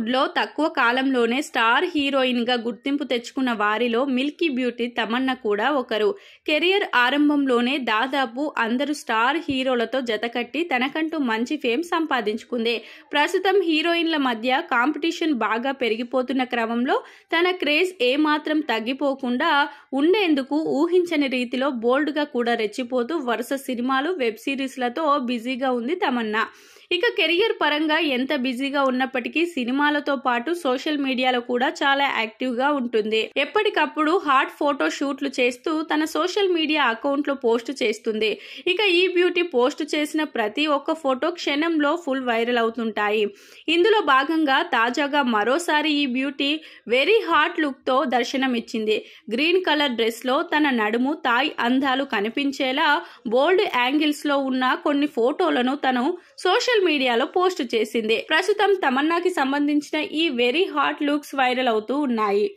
టాలీవుడ్లో తక్కువ కాలంలోనే స్టార్ హీరోయిన్గా గుర్తింపు తెచ్చుకున్న వారిలో మిల్కీ బ్యూటీ తమన్నా కూడా ఒకరు. కెరియర్ ఆరంభంలోనే దాదాపు అందరు స్టార్ హీరోలతో జతకట్టి తనకంటూ మంచి ఫేమ్ సంపాదించుకుంది. ప్రస్తుతం హీరోయిన్ల మధ్య కాంపిటీషన్ బాగా పెరిగిపోతున్న క్రమంలో తన క్రేజ్ ఏమాత్రం తగ్గిపోకుండా ఉండేందుకు ఊహించని రీతిలో బోల్డ్గా కూడా రెచ్చిపోతూ వరుస సినిమాలు, వెబ్ సిరీస్లతో బిజీగా ఉంది తమన్నా. ఇక కెరియర్ పరంగా ఎంత బిజీగా ఉన్నప్పటికీ సినిమాలతో పాటు సోషల్ మీడియాలో కూడా చాలా యాక్టివ్గా ఉంటుంది. ఎప్పటికప్పుడు హాట్ ఫోటో షూట్లు చేస్తూ తన సోషల్ మీడియా అకౌంట్లో పోస్ట్ చేస్తుంది. ఇక ఈ బ్యూటీ పోస్ట్ చేసిన ప్రతి ఒక్క ఫోటో క్షణంలో ఫుల్ వైరల్ అవుతుంటాయి. ఇందులో భాగంగా తాజాగా మరోసారి ఈ బ్యూటీ వెరీ హాట్ లుక్తో దర్శనమిచ్చింది. గ్రీన్ కలర్ డ్రెస్లో తన నడుము, థాయ్ అందాలు కనిపించేలా బోల్డ్ యాంగిల్స్లో ఉన్న కొన్ని ఫోటోలను తను సోషల్ మీడియాలో పోస్ట్ చేసింది. ప్రస్తుతం తమన్నాకి సంబంధించిన ఈ వెరీ హాట్ లుక్స్ వైరల్ అవుతూ ఉన్నాయి.